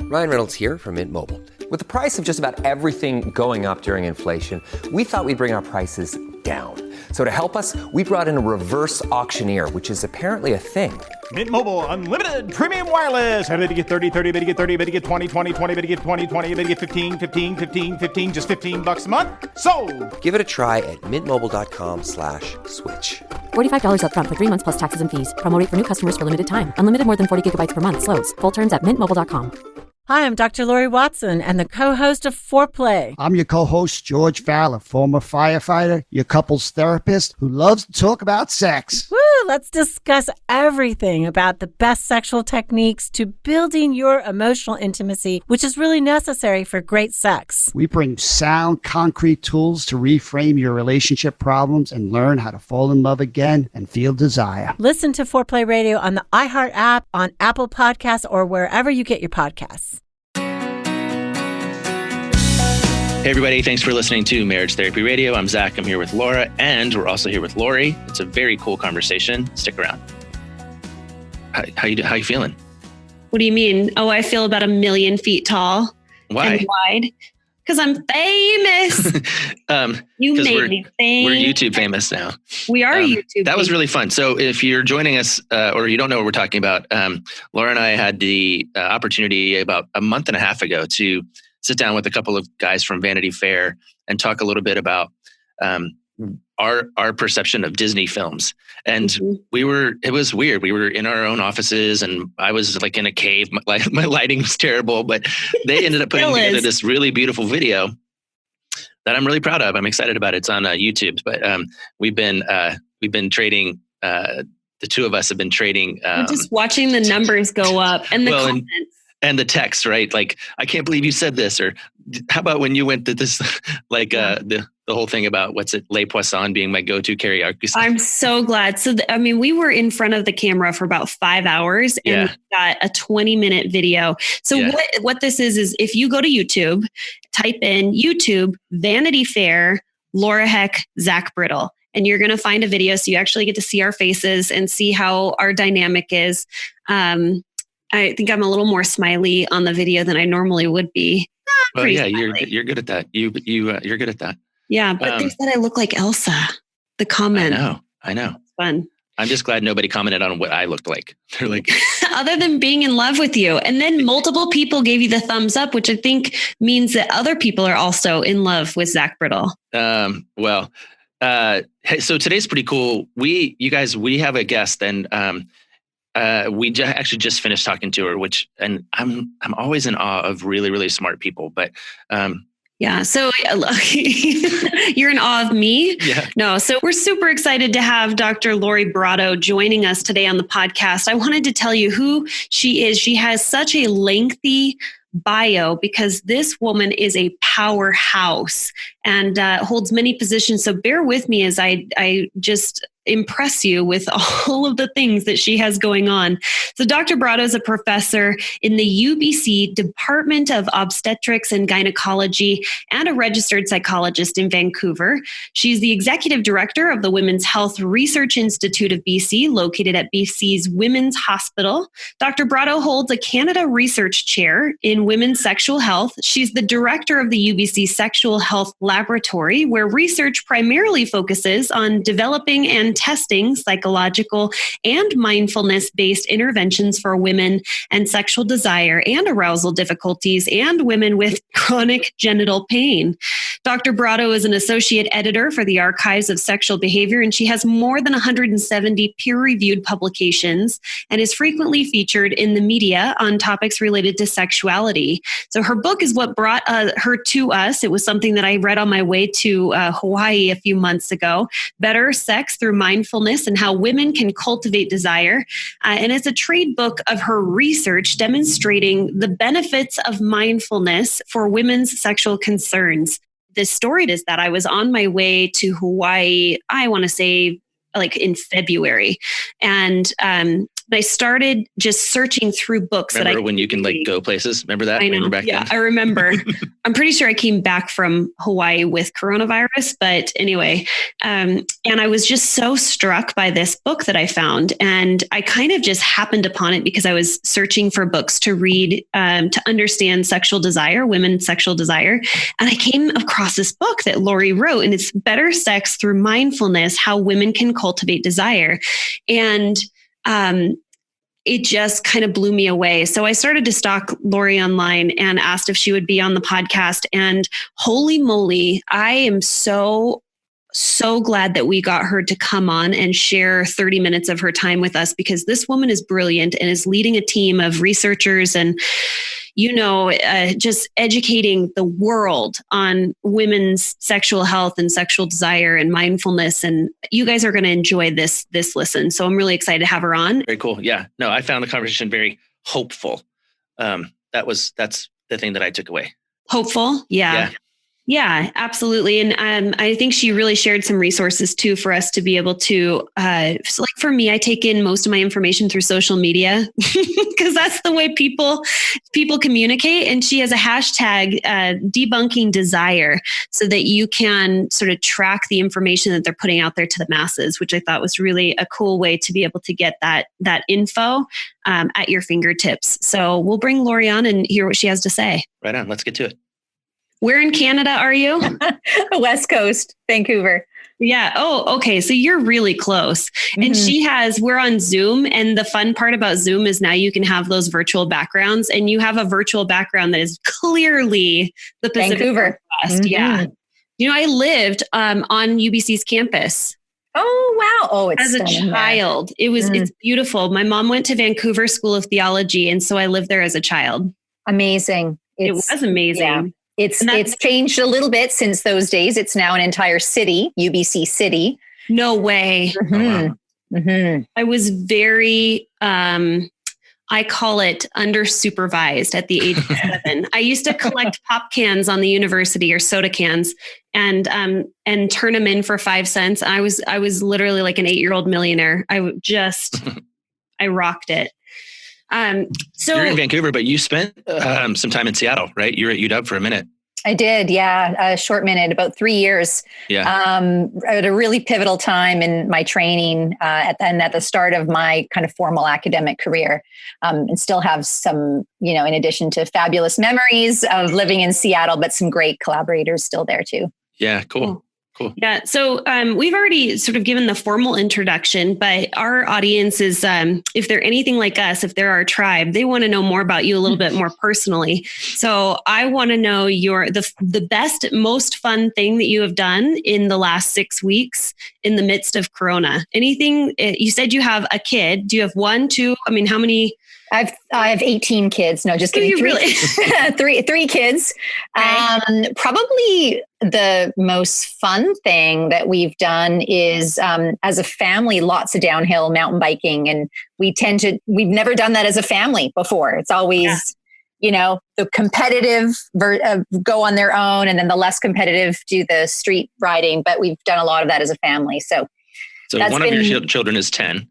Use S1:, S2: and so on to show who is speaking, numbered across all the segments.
S1: Ryan Reynolds here from Mint Mobile. With the price of just about everything going up during inflation, we thought we'd bring our prices down. So to help us, we brought in a reverse auctioneer, which is apparently a thing.
S2: Mint Mobile Unlimited Premium Wireless. How to get 30, 30, bit to get 30, bit to get 20, 20, 20, bit to get 20, 20, bit to get 15, 15, 15, 15, just $15 a month? Sold!
S1: Give it a try at mintmobile.com/switch.
S3: $45 up front for 3 months plus taxes and fees. Promo rate for new customers for limited time. Unlimited more than 40 gigabytes per month. Slows full terms at mintmobile.com.
S4: Hi, I'm Dr. Lori Watson and the co-host of Foreplay.
S5: I'm your co-host, George Fowler, former firefighter, your couples therapist who loves to talk about sex.
S4: Woo! Let's discuss everything about the best sexual techniques to building your emotional intimacy, which is really necessary for great sex.
S5: We bring sound, concrete tools to reframe your relationship problems and learn how to fall in love again and feel desire.
S4: Listen to Foreplay Radio on the iHeart app, on Apple Podcasts, or wherever you get your podcasts.
S6: Hey, everybody. Thanks for listening to Marriage Therapy Radio. I'm Zach. I'm here with Laura, and we're also here with Lori. It's a very cool conversation. Stick around. How you feeling?
S7: What do you mean? Oh, I feel about 1,000,000 feet tall.
S6: Why?
S7: And wide. Because I'm famous. You made me famous.
S6: We're YouTube famous now.
S7: We are YouTube.
S6: That was really fun. So if you're joining us or you don't know what we're talking about, Laura and I had the opportunity about a month and a half ago to sit down with a couple of guys from Vanity Fair and talk a little bit about our perception of Disney films. And it was weird. We were in our own offices and I was like in a cave. My lighting was terrible, but they ended up putting together this really beautiful video that I'm really proud of. I'm excited about it. It's on YouTube, but we've been trading, the two of us have been trading.
S7: We're just watching the numbers go up and the comments.
S6: And the text, right? Like, I can't believe you said this. Or how about when you went to this, like the whole thing about Les Poissons being my go-to karaoke song.
S7: I'm so glad. So, we were in front of the camera for about 5 hours and we got a 20-minute video. So what this is if you go to YouTube, type in YouTube, Vanity Fair, Laura Heck, Zach Brotto. And you're going to find a video. So you actually get to see our faces and see how our dynamic is. I think I'm a little more smiley on the video than I normally would be.
S6: Well, yeah, you're good at that. You're good at that.
S7: Yeah, but they said I look like Elsa. The comment.
S6: I know.
S7: It's fun.
S6: I'm just glad nobody commented on what I looked like. They're like,
S7: other than being in love with you, and then multiple people gave you the thumbs up, which I think means that other people are also in love with Zach Brotto.
S6: Hey, so today's pretty cool. We have a guest, and we actually just finished talking to her, and I'm always in awe of really, really smart people, but
S7: yeah. So you're in awe of me?
S6: Yeah.
S7: No. So we're super excited to have Dr. Lori Brotto joining us today on the podcast. I wanted to tell you who she is. She has such a lengthy bio because this woman is a powerhouse and holds many positions. So bear with me as I just impress you with all of the things that she has going on. So Dr. Brotto is a professor in the UBC Department of Obstetrics and Gynecology and a registered psychologist in Vancouver. She's the executive director of the Women's Health Research Institute of BC, located at BC's Women's Hospital. Dr. Brotto holds a Canada Research Chair in Women's Sexual Health. She's the director of the UBC Sexual Health Laboratory, where research primarily focuses on developing and testing psychological and mindfulness-based interventions for women and sexual desire and arousal difficulties and women with chronic genital pain. Dr. Brotto is an associate editor for the Archives of Sexual Behavior, and she has more than 170 peer-reviewed publications and is frequently featured in the media on topics related to sexuality. So her book is what brought her to us. It was something that I read on my way to Hawaii a few months ago. Better Sex Through Mindfulness and How Women Can Cultivate Desire. And it's a trade book of her research demonstrating the benefits of mindfulness for women's sexual concerns. The story is that I was on my way to Hawaii, I want to say like in February. And I started just searching through books
S6: Remember
S7: that
S6: when you can like go places? Remember that?
S7: I know.
S6: When you're back
S7: Yeah,
S6: then?
S7: I remember. I'm pretty sure I came back from Hawaii with coronavirus, but anyway, and I was just so struck by this book that I found, and I kind of just happened upon it because I was searching for books to read to understand sexual desire, women's sexual desire, and I came across this book that Lori wrote, and it's Better Sex Through Mindfulness: How Women Can Cultivate Desire, and it just kind of blew me away. So I started to stalk Lori online and asked if she would be on the podcast. And holy moly, I am so glad that we got her to come on and share 30 minutes of her time with us, because this woman is brilliant and is leading a team of researchers and, just educating the world on women's sexual health and sexual desire and mindfulness. And you guys are going to enjoy this listen. So I'm really excited to have her on.
S6: Very cool. Yeah. No, I found the conversation very hopeful. That's the thing that I took away.
S7: Hopeful. Yeah. Yeah, absolutely. And I think she really shared some resources too for us to be able to, so like for me, I take in most of my information through social media because that's the way people communicate. And she has a hashtag debunking desire so that you can sort of track the information that they're putting out there to the masses, which I thought was really a cool way to be able to get that info at your fingertips. So we'll bring Lori on and hear what she has to say.
S6: Right on. Let's get to it.
S7: Where in Canada are you?
S8: West Coast, Vancouver.
S7: Yeah. Oh, okay. So you're really close. And we're on Zoom. And the fun part about Zoom is now you can have those virtual backgrounds, and you have a virtual background that is clearly the Pacific
S8: Vancouver.
S7: Northwest. Yeah. I lived on UBC's campus.
S8: Oh, wow. Oh, it's
S7: as a child. It's beautiful. My mom went to Vancouver School of Theology. And so I lived there as a child.
S8: Amazing.
S7: It was amazing. Yeah.
S8: It's changed a little bit since those days. It's now an entire city, UBC City.
S7: No way. I was very, I call it under-supervised at the age of 7. I used to collect pop cans on the university, or soda cans, and turn them in for 5 cents. I was literally like an 8-year-old millionaire. I rocked it. So
S6: you're in Vancouver, but you spent some time in Seattle, right? You were at UW for a minute.
S8: I did. Yeah. A short minute, about 3 years.
S6: Yeah.
S8: At a really pivotal time in my training, at the start of my kind of formal academic career, and still have some, in addition to fabulous memories of living in Seattle, but some great collaborators still there too.
S6: Yeah. Cool.
S7: Yeah. So we've already sort of given the formal introduction, but our audience is, if they're anything like us, if they're our tribe, they want to know more about you a little bit more personally. So I want to know the best, most fun thing that you have done in the last 6 weeks in the midst of Corona. Anything? You said you have a kid. Do you have 1, 2? I mean, how many?
S8: I have 18 kids. No, just kidding.
S7: Really?
S8: three kids. Okay. Probably the most fun thing that we've done is, as a family, lots of downhill mountain biking. And we've never done that as a family before. It's always, the competitive go on their own, and then the less competitive do the street riding. But we've done a lot of that as a family. So
S6: one of your children is 10.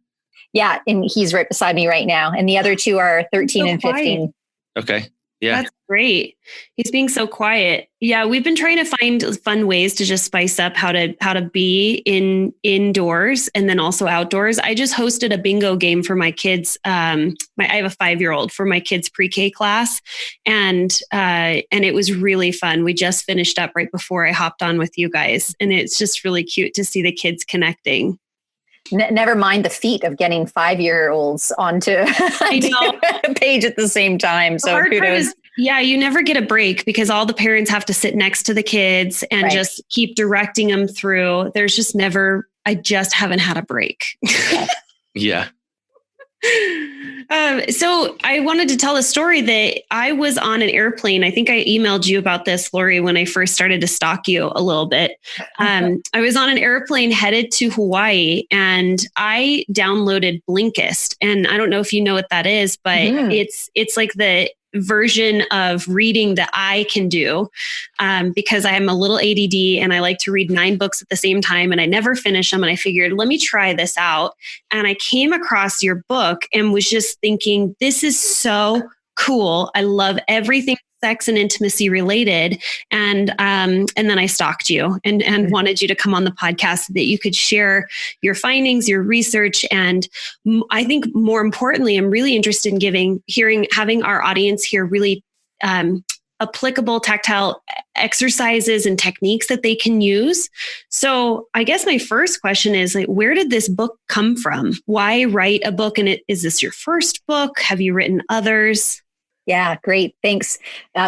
S8: Yeah. And he's right beside me right now. And the other 2 are 13 and 15.
S6: Okay. Yeah.
S7: That's great. He's being so quiet. Yeah. We've been trying to find fun ways to just spice up how to be indoors and then also outdoors. I just hosted a bingo game for my kids. I have a 5-year-old for my kids pre-K class. And it was really fun. We just finished up right before I hopped on with you guys. And it's just really cute to see the kids connecting.
S8: Never mind the feat of getting 5-year-olds onto a page at the same time. So kudos.
S7: You never get a break because all the parents have to sit next to the kids and just keep directing them through. There's just I just haven't had a break.
S6: Yeah.
S7: So I wanted to tell a story that I was on an airplane. I think I emailed you about this, Lori, when I first started to stalk you a little bit. I was on an airplane headed to Hawaii, and I downloaded Blinkist. And I don't know if you know what that is, but it's like the version of reading that I can do, because I'm a little ADD and I like to read 9 books at the same time and I never finish them. And I figured, let me try this out. And I came across your book and was just thinking, this is so cool. I love everything sex and intimacy related. And then I stalked you and wanted you to come on the podcast so that you could share your findings, your research. And I think more importantly, I'm really interested in having our audience hear really applicable tactile exercises and techniques that they can use. So I guess my first question is, like, where did this book come from? Why write a book? And is this your first book? Have you written others?
S8: Yeah, great. Thanks.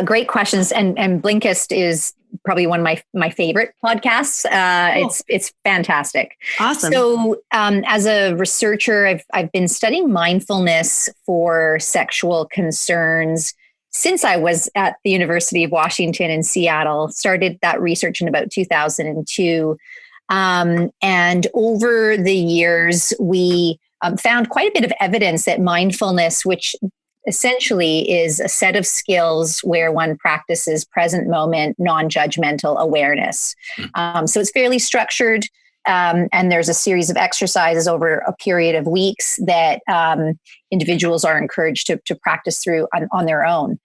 S8: Great questions. And Blinkist is probably one of my favorite podcasts.
S7: Cool.
S8: It's fantastic.
S7: Awesome.
S8: So as a researcher, I've been studying mindfulness for sexual concerns since I was at the University of Washington in Seattle. Started that research in about 2002. And over the years, we found quite a bit of evidence that mindfulness, which essentially is a set of skills where one practices present moment, non-judgmental awareness. So it's fairly structured, and there's a series of exercises over a period of weeks that individuals are encouraged to practice through on their own.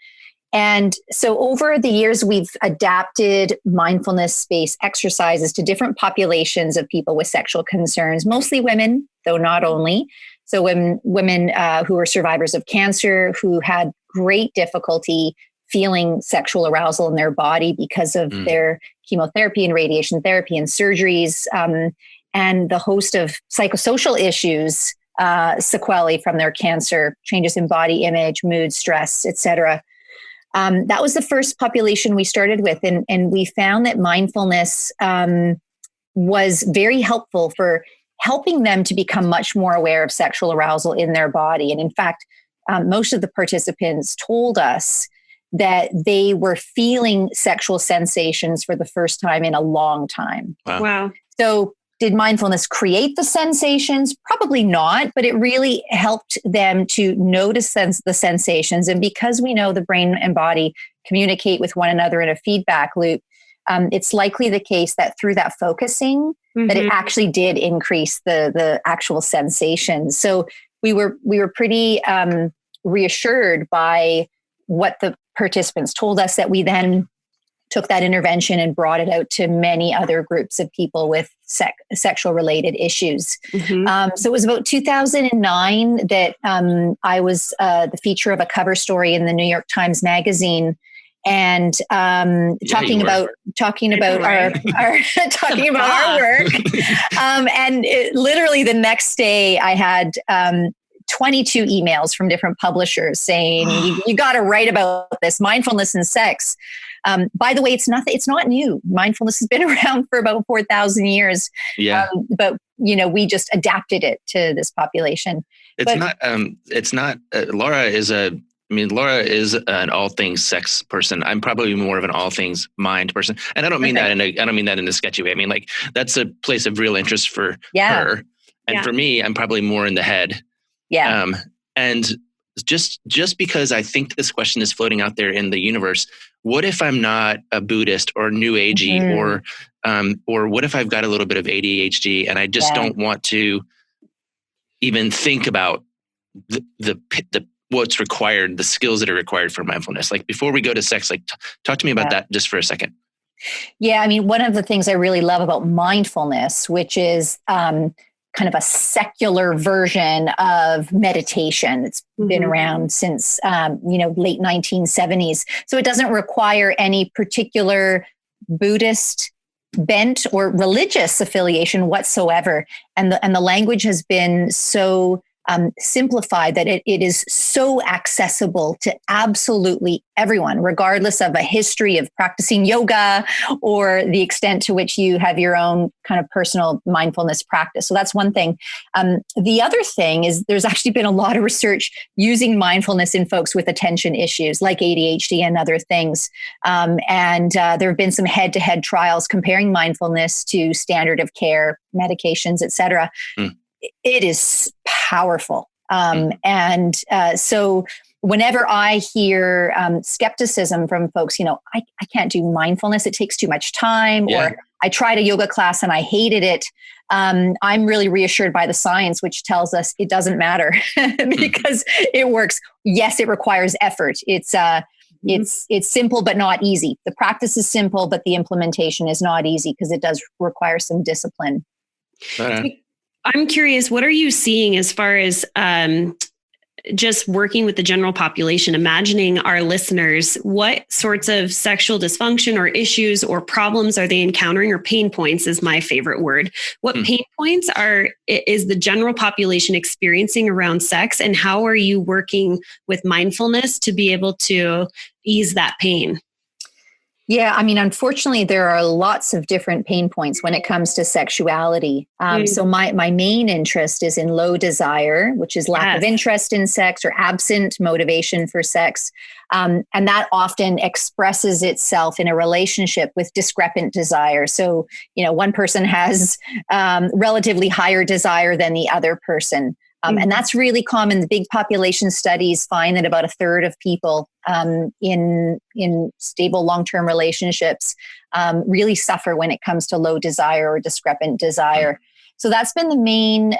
S8: And so over the years, we've adapted mindfulness-based exercises to different populations of people with sexual concerns, mostly women, though not only. So women who are survivors of cancer, who had great difficulty feeling sexual arousal in their body because of their chemotherapy and radiation therapy and surgeries, and the host of psychosocial issues, sequelae from their cancer, changes in body image, mood, stress, etc. That was the first population we started with, and we found that mindfulness was very helpful for helping them to become much more aware of sexual arousal in their body. And in fact, most of the participants told us that they were feeling sexual sensations for the first time in a long time.
S7: Wow.
S8: So did mindfulness create the sensations? Probably not, but it really helped them to notice the sensations. And because we know the brain and body communicate with one another in a feedback loop, it's likely the case that through that focusing, that it actually did increase the actual sensations. So we were pretty reassured by what the participants told us, that we then took that intervention and brought it out to many other groups of people with sexual related issues. So it was about 2009 that I was the feature of a cover story in the New York Times Magazine, and talking about our work. And literally the next day, I had 22 emails from different publishers saying, "You got to write about this, mindfulness and sex." By the way, it's not new. Mindfulness has been around for about 4,000 years.
S6: Yeah.
S8: But we just adapted it to this population. Laura is an all things sex person. I'm probably more of an all things mind person. And I don't mean that in a sketchy way. I mean, like, that's a place of real interest for her. And for me, I'm probably more in the head. Yeah. And just because I think this question is floating out there in the universe, what if I'm not a Buddhist or New Agey, or what if I've got a little bit of ADHD and I just don't want to even think about the what's required, the skills that are required for mindfulness? Like, before we go to sex, like, talk to me about that just for a second. Yeah. I mean, one of the things I really love about mindfulness, which is kind of a secular version of meditation. It's been around since, late 1970s. So it doesn't require any particular Buddhist bent or religious affiliation whatsoever. And the language has been so simplified that it is so accessible to absolutely everyone, regardless of a history of practicing yoga or the extent to which you have your own kind of personal mindfulness practice. So that's one thing. The other thing is there's actually been a lot of research using mindfulness in folks with attention issues like ADHD and other things. And there have been some head-to-head trials comparing mindfulness to standard of care medications, et cetera. It is powerful. So whenever I hear skepticism from folks, I can't do mindfulness. It takes too much time.
S6: Yeah.
S8: Or I tried a yoga class and I hated it. I'm really reassured by the science, which tells us it doesn't matter because it works. Yes, it requires effort. It's simple, but not easy. The practice is simple, but the implementation is not easy because it does require some discipline.
S7: I'm curious, what are you seeing as far as just working with the general population, imagining our listeners, what sorts of sexual dysfunction or issues or problems are they encountering, or pain points is my favorite word. What pain points is the general population experiencing around sex, and how are you working with mindfulness to be able to ease that pain?
S8: Yeah, I mean, unfortunately, there are lots of different pain points when it comes to sexuality. So my main interest is in low desire, which is lack of interest in sex or absent motivation for sex. And that often expresses itself in a relationship with discrepant desire. So, one person has relatively higher desire than the other person. And that's really common. The big population studies find that about a third of people in stable long-term relationships really suffer when it comes to low desire or discrepant desire. So that's been the main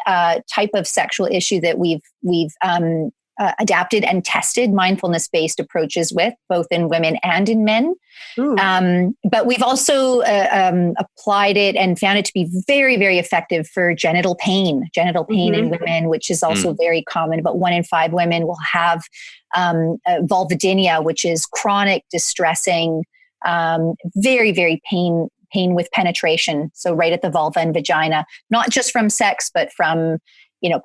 S8: type of sexual issue that we've adapted and tested mindfulness-based approaches with, both in women and in men. But we've also applied it and found it to be very, very effective for genital pain in women, which is also very common. About 1 in 5 women will have vulvodynia, which is chronic, distressing, very, very pain with penetration. So right at the vulva and vagina, not just from sex, but from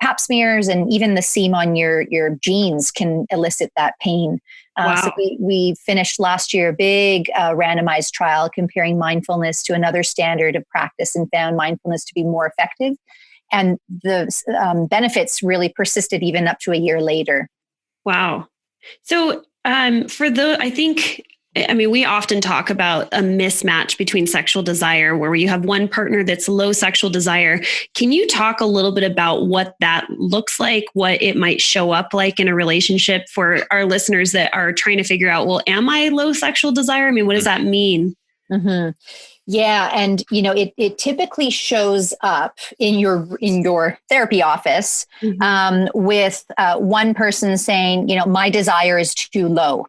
S8: pap smears, and even the seam on your jeans can elicit that pain. So we finished last year a big randomized trial comparing mindfulness to another standard of practice and found mindfulness to be more effective. And the benefits really persisted even up to a year later. Wow.
S7: So we often talk about a mismatch between sexual desire, where you have one partner that's low sexual desire. Can you talk a little bit about what that looks like, what it might show up like in a relationship for our listeners that are trying to figure out, well, am I low sexual desire? I mean, what does that mean?
S8: Mm-hmm. Yeah. And, it typically shows up in your therapy office with one person saying, my desire is too low.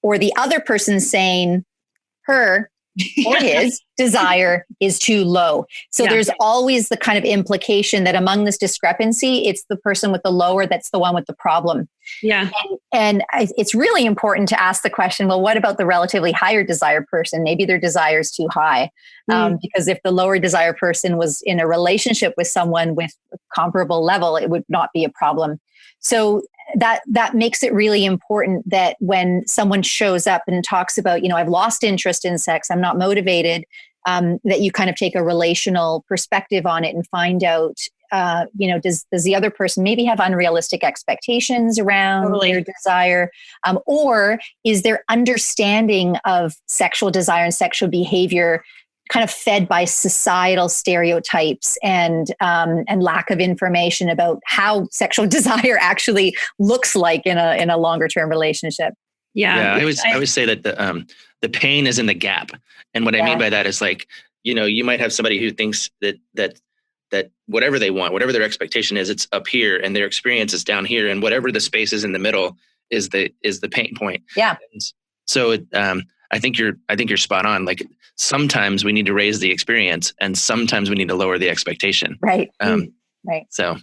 S8: Or the other person saying her or his desire is too low. So there's always the kind of implication that among this discrepancy, it's the person with the lower that's the one with the problem.
S7: Yeah.
S8: And it's really important to ask the question, well, what about the relatively higher desire person? Maybe their desire is too high. Because if the lower desire person was in a relationship with someone with a comparable level, it would not be a problem. So that makes it really important that when someone shows up and talks about, I've lost interest in sex, I'm not motivated, that you kind of take a relational perspective on it and find out, does the other person maybe have unrealistic expectations around their desire? Or is their understanding of sexual desire and sexual behavior kind of fed by societal stereotypes and lack of information about how sexual desire actually looks like in a longer term relationship?
S6: Yeah, I would say that the pain is in the gap, and what I mean by that is you might have somebody who thinks that whatever they want, whatever their expectation is, it's up here, and their experience is down here, and whatever the space is in the middle is the pain point.
S8: Yeah.
S6: And so I think you're spot on. Sometimes we need to raise the experience, and sometimes we need to lower the expectation.
S8: Right.
S6: Right. So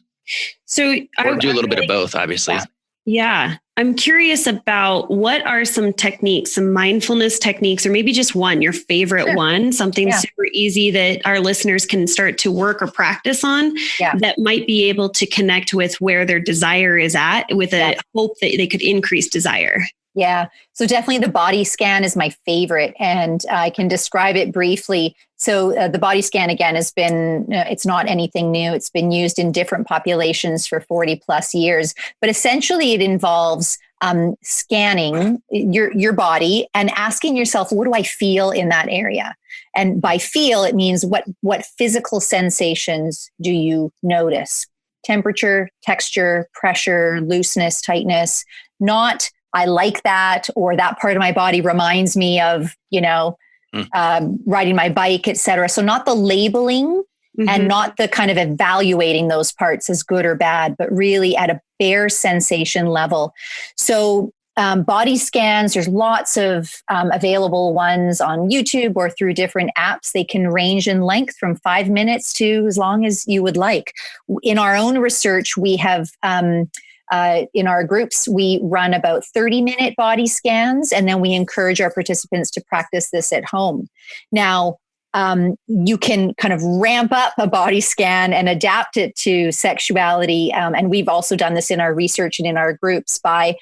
S7: or
S6: do a little bit of both, obviously.
S7: Yeah. I'm curious about what are some techniques, some mindfulness techniques, or maybe just one, your favorite one, something super easy that our listeners can start to work or practice on that might be able to connect with where their desire is at, with a hope that they could increase desire.
S8: Yeah. So definitely the body scan is my favorite, and I can describe it briefly. So the body scan, again, has been, it's not anything new. It's been used in different populations for 40 plus years, but essentially it involves scanning your body and asking yourself, what do I feel in that area? And by feel, it means what physical sensations do you notice? Temperature, texture, pressure, looseness, tightness, not I like that, or that part of my body reminds me of, riding my bike, etc. So not the labeling and not the kind of evaluating those parts as good or bad, but really at a bare sensation level. So body scans, there's lots of available ones on YouTube or through different apps. They can range in length from 5 minutes to as long as you would like. In our own research, we have in our groups, we run about 30-minute body scans, and then we encourage our participants to practice this at home. Now, you can kind of ramp up a body scan and adapt it to sexuality. And we've also done this in our research and in our groups by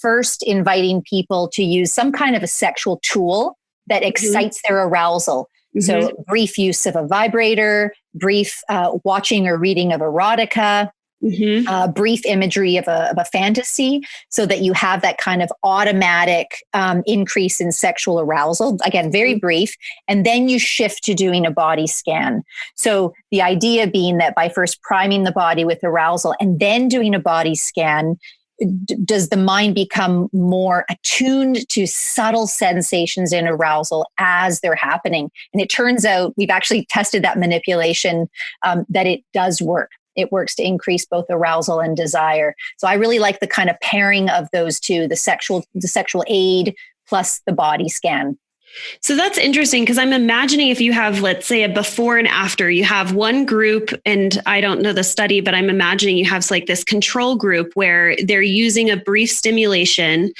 S8: first inviting people to use some kind of a sexual tool that excites their arousal. So brief use of a vibrator, brief watching or reading of erotica, brief imagery of a fantasy, so that you have that kind of automatic increase in sexual arousal. Again, very brief. And then you shift to doing a body scan. So the idea being that by first priming the body with arousal and then doing a body scan, does the mind become more attuned to subtle sensations in arousal as they're happening? And it turns out, we've actually tested that manipulation, that it does work. It works to increase both arousal and desire. So I really like the kind of pairing of those two, the sexual aid plus the body scan.
S7: So that's interesting, because I'm imagining if you have, let's say, a before and after, you have one group, and I don't know the study, but I'm imagining you have like this control group where they're using a brief stimulation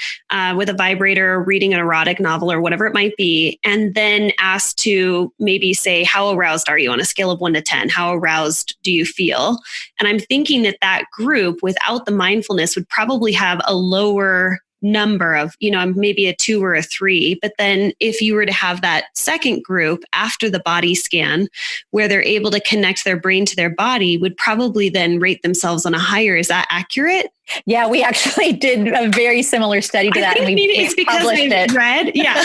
S7: with a vibrator, reading an erotic novel or whatever it might be, and then asked to maybe say, how aroused are you on a scale of 1 to 10? How aroused do you feel? And I'm thinking that group without the mindfulness would probably have a lower number of, maybe a 2 or a 3. But then if you were to have that second group after the body scan, where they're able to connect their brain to their body, would probably then rate themselves on a higher. Is that accurate?
S8: Yeah, we actually did a very similar study to that.
S7: I think maybe it's because I read. Yeah.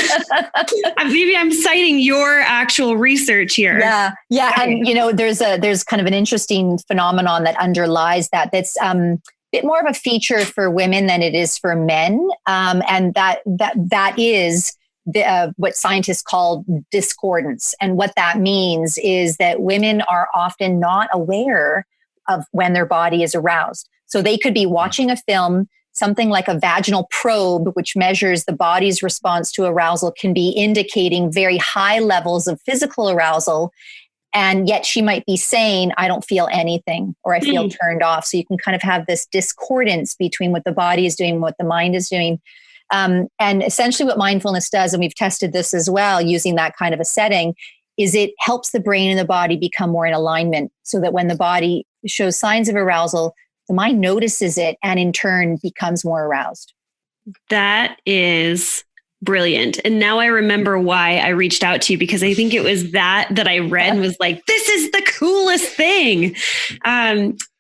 S7: Maybe I'm citing your actual research here.
S8: Yeah. Yeah. And, there's kind of an interesting phenomenon that underlies that. That's, bit more of a feature for women than it is for men, and that is what scientists call discordance. And what that means is that women are often not aware of when their body is aroused. So they could be watching a film, something like a vaginal probe, which measures the body's response to arousal, can be indicating very high levels of physical arousal. And yet she might be saying, I don't feel anything, or I feel turned off. So you can kind of have this discordance between what the body is doing, what the mind is doing. And essentially what mindfulness does, and we've tested this as well, using that kind of a setting, is it helps the brain and the body become more in alignment, so that when the body shows signs of arousal, the mind notices it and in turn becomes more aroused.
S7: That is brilliant. And now I remember why I reached out to you, because I think it was that I read and was like, this is the coolest thing.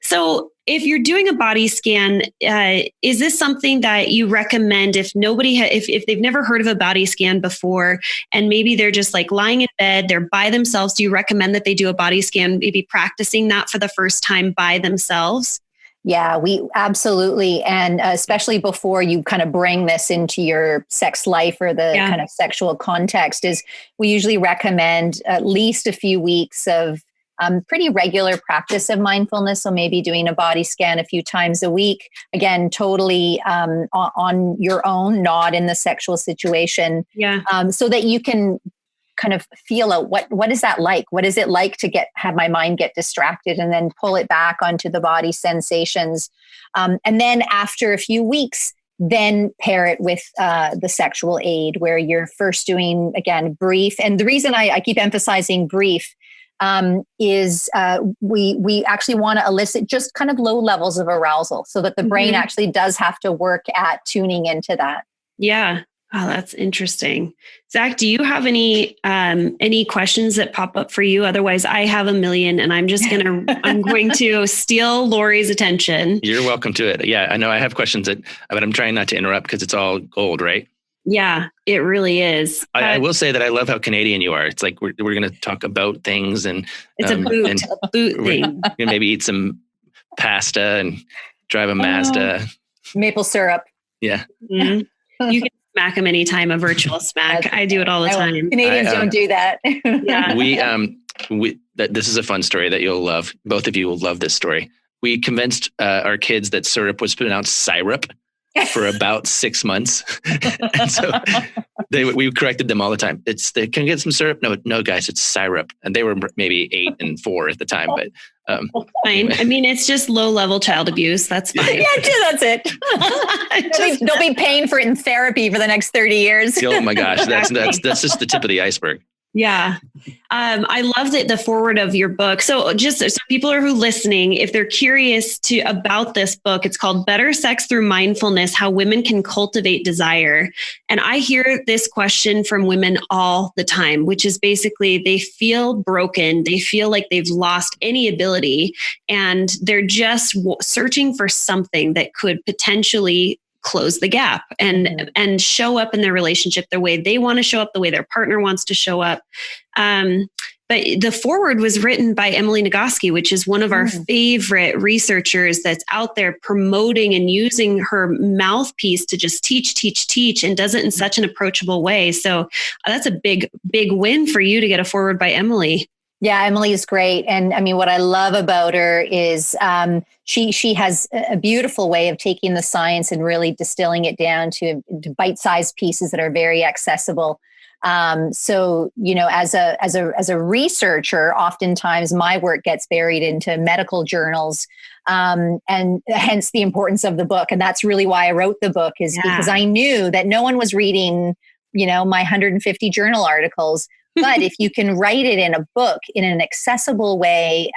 S7: So if you're doing a body scan, is this something that you recommend if nobody, if they've never heard of a body scan before, and maybe they're just like lying in bed, they're by themselves, do you recommend that they do a body scan, maybe practicing that for the first time by themselves?
S8: Yeah, we absolutely. And especially before you kind of bring this into your sex life or the kind of sexual context, is we usually recommend at least a few weeks of pretty regular practice of mindfulness. So maybe doing a body scan a few times a week, again, totally on your own, not in the sexual situation. Yeah. So that you can kind of feel out what is that like? What is it like to have my mind get distracted, and then pull it back onto the body sensations. And then after a few weeks, then pair it with the sexual aid, where you're first doing, again, brief. And the reason I keep emphasizing brief is we actually want to elicit just kind of low levels of arousal, so that the brain actually does have to work at tuning into that.
S7: Yeah. Oh, that's interesting. Zach, do you have any questions that pop up for you? Otherwise, I have a million, and I'm going to steal Lori's attention.
S6: You're welcome to it. Yeah, I know I have questions but I'm trying not to interrupt, because it's all gold, right?
S7: Yeah, it really is.
S6: I will say that I love how Canadian you are. It's like we're going to talk about things, and
S7: it's a boot thing.
S6: Maybe eat some pasta and drive a Mazda.
S8: Maple syrup.
S6: Yeah.
S7: Mhm. You can smack them anytime, a virtual smack. I do it all the time.
S8: Canadians don't do that.
S7: Yeah.
S6: This is a fun story that you'll love. Both of you will love this story. We convinced our kids that syrup was pronounced syrup for about 6 months. And so we corrected them all the time. Can you get some syrup? No, guys, it's syrup. And they were maybe 8 and 4 at the time, but
S7: fine.
S6: Anyway.
S7: I mean, it's just low level child abuse. That's fine.
S8: Yeah, that's it. They'll be paying for it in therapy for the next 30 years.
S6: Oh my gosh, that's just the tip of the iceberg.
S7: Yeah. I loved the forward of your book. So just so people are listening, if they're curious about this book, it's called Better Sex Through Mindfulness, How Women Can Cultivate Desire. And I hear this question from women all the time, which is basically they feel broken. They feel like they've lost any ability and they're just searching for something that could potentially close the gap and show up in their relationship the way they want to show up, the way their partner wants to show up. But the foreword was written by Emily Nagoski, which is one of our favorite researchers that's out there promoting and using her mouthpiece to just teach, and does it in such an approachable way. So that's a big win for you to get a foreword by Emily.
S8: Yeah, Emily is great. And I mean, what I love about her is she has a beautiful way of taking the science and really distilling it down to bite-sized pieces that are very accessible. So, as a researcher, oftentimes my work gets buried into medical journals, and hence the importance of the book. And that's really why I wrote the book, is because I knew that no one was reading, my 150 journal articles. But if you can write it in a book in an accessible way,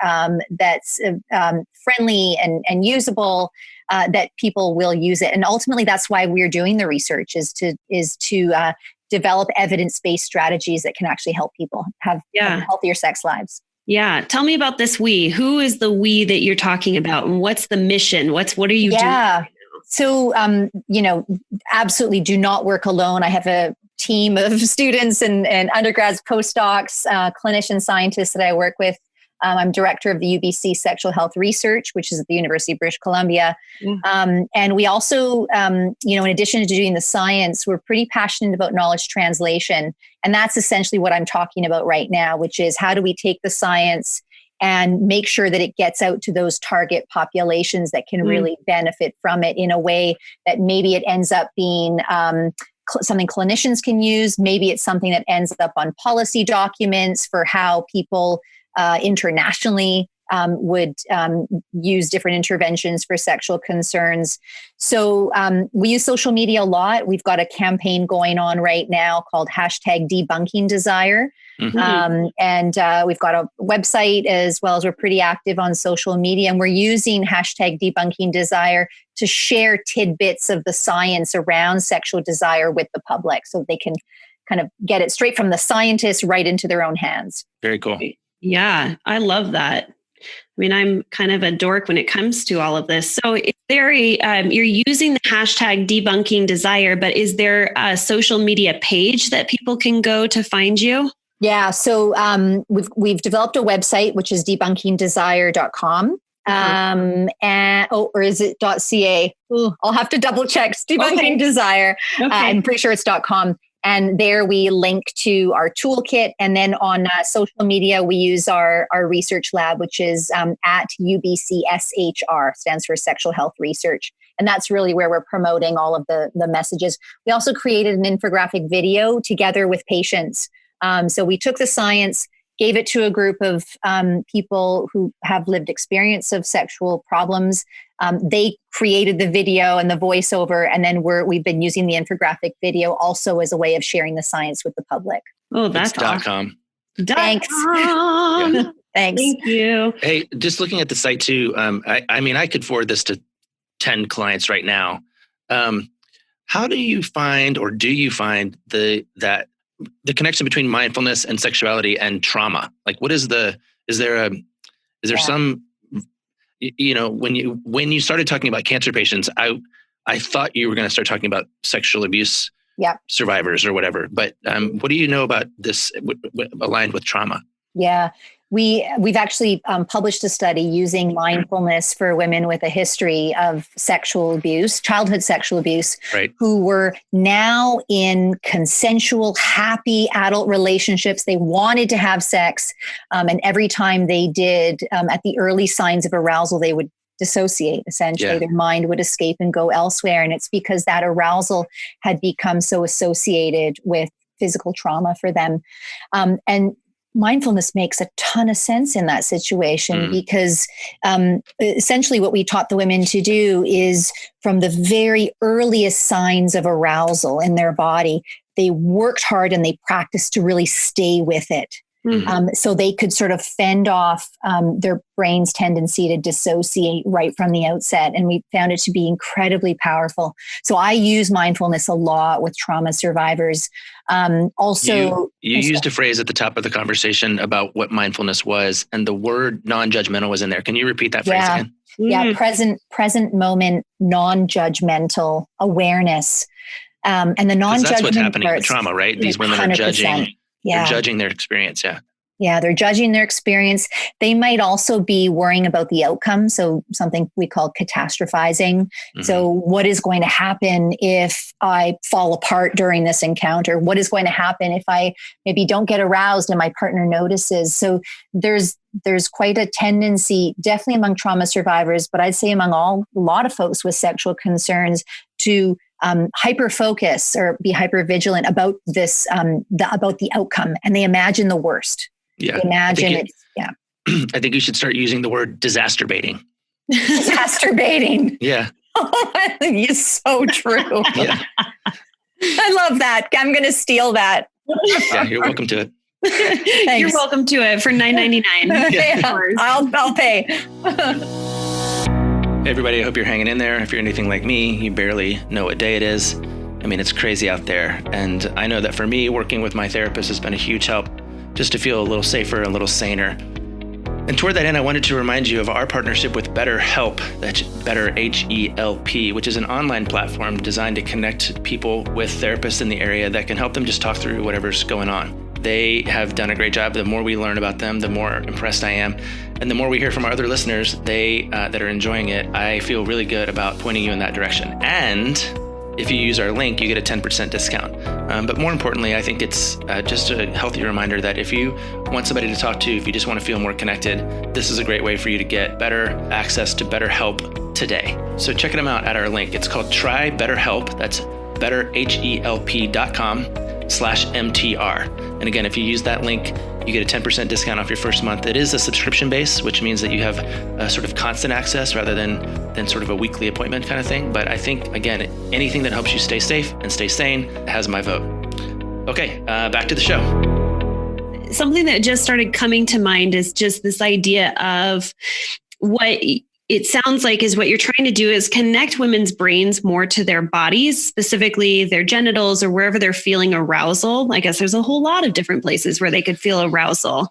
S8: that's friendly and usable, that people will use it. And ultimately, that's why we're doing the research, is to develop evidence-based strategies that can actually help people have healthier sex lives.
S7: Yeah. Tell me about this we. Who is the we that you're talking about, and what's the mission? What are you doing?
S8: So, absolutely do not work alone. I have a team of students and undergrads, postdocs, clinician scientists that I work with. I'm director of the UBC Sexual Health Research, which is at the University of British Columbia. And we also, in addition to doing the science, we're pretty passionate about knowledge translation. And that's essentially what I'm talking about right now, which is how do we take the science and make sure that it gets out to those target populations that can really benefit from it in a way that maybe it ends up being something clinicians can use. Maybe it's something that ends up on policy documents for how people internationally would use different interventions for sexual concerns. So we use social media a lot. We've got a campaign going on right now called #DebunkingDesire. And we've got a website, as well as we're pretty active on social media. And we're using #DebunkingDesire to share tidbits of the science around sexual desire with the public, so they can kind of get it straight from the scientists right into their own hands.
S6: Very cool.
S7: Yeah, I love that. I mean, I'm kind of a dork when it comes to all of this. So is there you're using the #DebunkingDesire, but is there a social media page that people can go to find you?
S8: Yeah. So we've developed a website, which is debunkingdesire.com. Or is it .ca? Ooh, I'll have to double check. It's Debunking Desire. I'm pretty sure it's .com. And there we link to our toolkit. And then on social media, we use our research lab, which is at UBCSHR, stands for Sexual Health Research. And that's really where we're promoting all of the messages. We also created an infographic video together with patients. So we took the science, gave it to a group of people who have lived experience of sexual problems. They created the video and the voiceover, and then we've been using the infographic video also as a way of sharing the science with the public.
S7: Oh, that's
S6: .com.
S8: Thanks.
S7: Yeah.
S8: Thanks.
S7: Thank you.
S6: Hey, just looking at the site too. I mean, I could forward this to 10 clients right now. How do you find, or do you find the connection between mindfulness and sexuality and trauma? Like, is there some, when you started talking about cancer patients, I thought you were going to start talking about sexual abuse survivors or whatever. But what do you know about this aligned with trauma?
S8: Yeah. We've actually published a study using mindfulness for women with a history of sexual abuse, childhood sexual abuse,
S6: right,
S8: who were now in consensual, happy adult relationships. They wanted to have sex. And every time they did, at the early signs of arousal, they would dissociate. Essentially, their mind would escape and go elsewhere. And it's because that arousal had become so associated with physical trauma for them. And mindfulness makes a ton of sense in that situation because essentially what we taught the women to do is from the very earliest signs of arousal in their body, they worked hard and they practiced to really stay with it. So they could sort of fend off their brain's tendency to dissociate right from the outset. And we found it to be incredibly powerful. So I use mindfulness a lot with trauma survivors. Also,
S6: you used a phrase at the top of the conversation about what mindfulness was, and the word non-judgmental was in there. Can you repeat that phrase again?
S8: Yeah, present moment, non-judgmental awareness. And the non-judgment
S6: that's what's happening with trauma, right? These women are judging.
S8: Yeah.
S6: They're judging their experience. Yeah.
S8: Yeah, they're judging their experience. They might also be worrying about the outcome. So something we call catastrophizing. So what is going to happen if I fall apart during this encounter? What is going to happen if I maybe don't get aroused and my partner notices? So there's quite a tendency, definitely among trauma survivors, but I'd say among a lot of folks with sexual concerns, to hyper focus or be hyper vigilant about this, about the outcome, and they imagine the worst.
S6: Yeah,
S8: they imagine
S6: I think you should start using the word disasturbating.
S8: Disasturbating.
S6: Yeah,
S8: it's so true.
S6: Yeah,
S8: I love that. I'm going to steal that.
S6: Yeah, you're welcome to it.
S7: You're welcome to it for $9.99.
S8: Yeah, I'll pay.
S6: Hey everybody, I hope you're hanging in there. If you're anything like me, you barely know what day it is. I mean, it's crazy out there. And I know that for me, working with my therapist has been a huge help just to feel a little safer, a little saner. And toward that end, I wanted to remind you of our partnership with BetterHelp, that's Better H-E-L-P, which is an online platform designed to connect people with therapists in the area that can help them just talk through whatever's going on. They have done a great job. The more we learn about them, the more impressed I am. And the more we hear from our other listeners, that are enjoying it, I feel really good about pointing you in that direction. And if you use our link, you get a 10% discount. But more importantly, I think it's just a healthy reminder that if you want somebody to talk to, if you just want to feel more connected, this is a great way for you to get better access to BetterHelp today. So check them out at our link. It's called Try BetterHelp. That's betterhelp.com/MTR. And again, if you use that link, you get a 10% discount off your first month. It is a subscription base, which means that you have a sort of constant access rather than sort of a weekly appointment kind of thing. But I think, again, anything that helps you stay safe and stay sane has my vote. Okay, back to the show.
S7: Something that just started coming to mind is just this idea of what it sounds like is what you're trying to do is connect women's brains more to their bodies, specifically their genitals or wherever they're feeling arousal. I guess there's a whole lot of different places where they could feel arousal.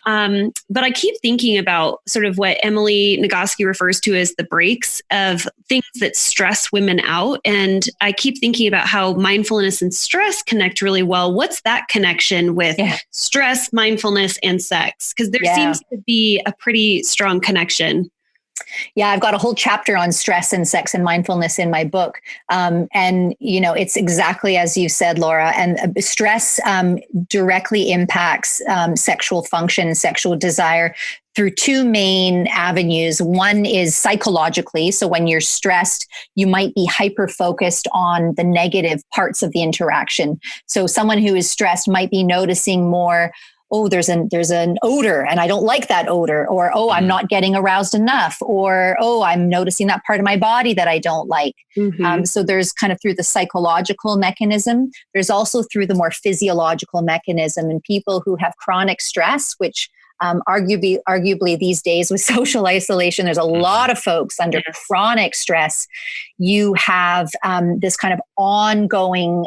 S7: But I keep thinking about sort of what Emily Nagoski refers to as the breaks of things that stress women out. And I keep thinking about how mindfulness and stress connect really well. What's that connection with stress, mindfulness, and sex? Because there seems to be a pretty strong connection.
S8: Yeah, I've got a whole chapter on stress and sex and mindfulness in my book. And, you know, it's exactly as you said, Laura, and stress directly impacts sexual function, sexual desire through two main avenues. One is psychologically. So when you're stressed, you might be hyper-focused on the negative parts of the interaction. So someone who is stressed might be noticing more, oh, there's an odor and I don't like that odor, or, oh, I'm not getting aroused enough, or, oh, I'm noticing that part of my body that I don't like. So there's kind of through the psychological mechanism. There's also through the more physiological mechanism, and people who have chronic stress, which arguably these days with social isolation, there's a lot of folks under chronic stress. You have this kind of ongoing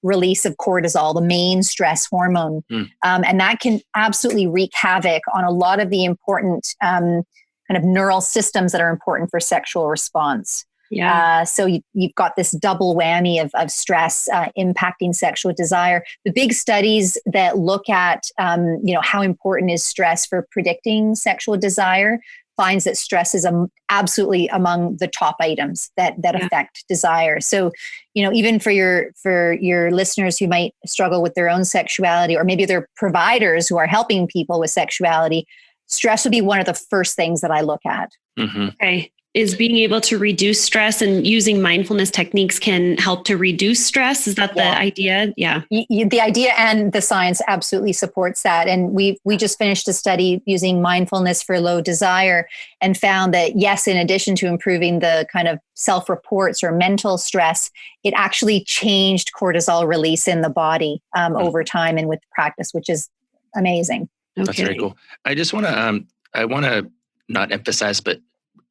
S8: release of cortisol, the main stress hormone. And that can absolutely wreak havoc on a lot of the important kind of neural systems that are important for sexual response.
S7: Yeah.
S8: So you've got this double whammy of stress impacting sexual desire. The big studies that look at, how important is stress for predicting sexual desire finds that stress is absolutely among the top items that affect desire. So, even for your listeners who might struggle with their own sexuality, or maybe they're providers who are helping people with sexuality, stress would be one of the first things that I look at.
S6: Mm-hmm.
S7: Okay. Is being able to reduce stress and using mindfulness techniques can help to reduce stress? Is that the idea? Yeah.
S8: The idea and the science absolutely supports that. And we just finished a study using mindfulness for low desire and found that, yes, in addition to improving the kind of self-reports or mental stress, it actually changed cortisol release in the body over time and with practice, which is amazing.
S7: Okay.
S6: That's very cool. I just want to, not emphasize, but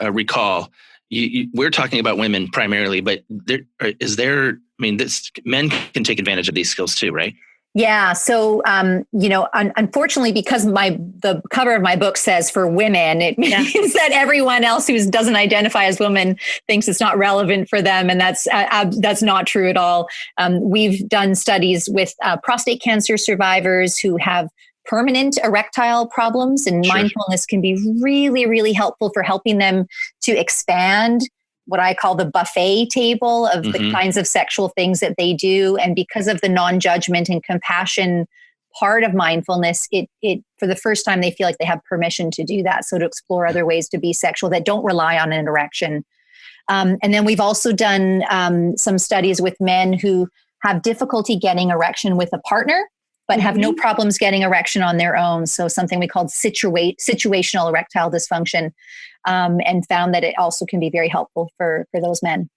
S6: recall, we're talking about women primarily, but men can take advantage of these skills too, right?
S8: Yeah. So, unfortunately, because the cover of my book says for women, it means that everyone else who doesn't identify as women thinks it's not relevant for them. And that's not true at all. We've done studies with prostate cancer survivors who have permanent erectile problems, and mindfulness can be really, really helpful for helping them to expand what I call the buffet table of the kinds of sexual things that they do. And because of the non-judgment and compassion part of mindfulness, it for the first time, they feel like they have permission to do that. So to explore other ways to be sexual that don't rely on an erection. And then we've also done some studies with men who have difficulty getting erection with a partner, but have no problems getting erection on their own. So something we called situational erectile dysfunction, and found that it also can be very helpful for those men.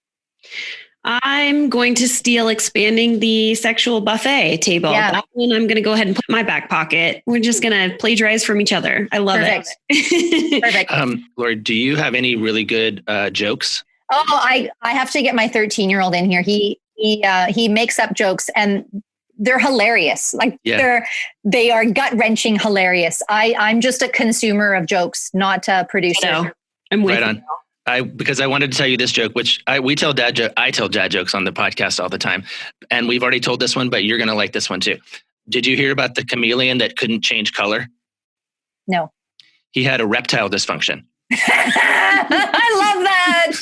S7: I'm going to steal expanding the sexual buffet table.
S8: Yeah.
S7: That one I'm going to go ahead and put in my back pocket. We're just going to plagiarize from each other. I love it.
S8: Perfect.
S6: Lori, do you have any really good jokes?
S8: Oh, I have to get my 13-year-old in here. He makes up jokes and they're hilarious. They are gut-wrenching hilarious. I'm just a consumer of jokes, not a producer.
S7: I'm with
S6: right on. Because I wanted to tell you this joke, which I tell dad jokes on the podcast all the time. And we've already told this one, but you're going to like this one too. Did you hear about the chameleon that couldn't change color?
S8: No.
S6: He had erectile dysfunction.
S8: I love that.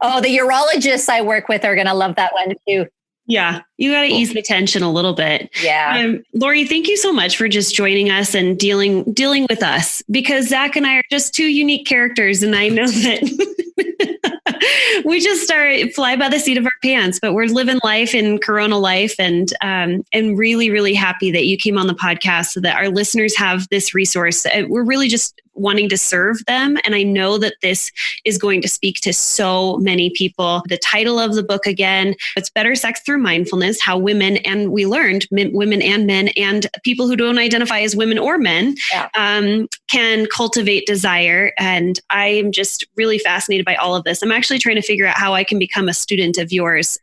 S8: Oh, the urologists I work with are going to love that one too.
S7: Yeah, you got to ease the tension a little bit.
S8: Yeah.
S7: Lori, thank you so much for just joining us and dealing with us, because Zach and I are just two unique characters. And I know that we just fly by the seat of our pants, but we're living life in Corona life, and really, really happy that you came on the podcast so that our listeners have this resource. We're really just wanting to serve them. And I know that this is going to speak to so many people. The title of the book, again, it's Better Sex Through Mindfulness, how women, and we learned women and men and people who don't identify as women or men can cultivate desire. And I am just really fascinated by all of this. I'm actually trying to figure out how I can become a student of yours.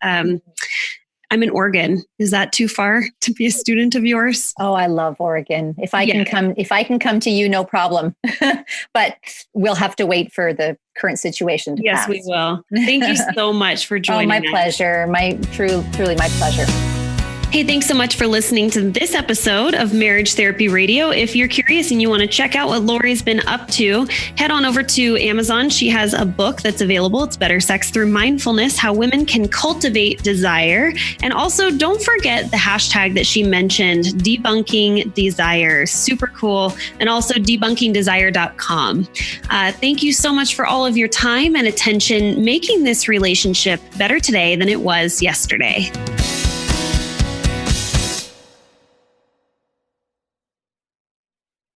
S7: I'm in Oregon. Is that too far to be a student of yours?
S8: Oh, I love Oregon. If I can come to you, no problem. But we'll have to wait for the current situation to pass.
S7: Yes, we will. Thank you so much for joining us.
S8: Oh, my pleasure. Truly my pleasure.
S7: Hey, thanks so much for listening to this episode of Marriage Therapy Radio. If you're curious and you want to check out what Lori's been up to, head on over to Amazon. She has a book that's available. It's Better Sex Through Mindfulness, how women can cultivate desire. And also don't forget the hashtag that she mentioned, debunking desire. Super cool. And also debunkingdesire.com. Thank you so much for all of your time and attention, making this relationship better today than it was yesterday.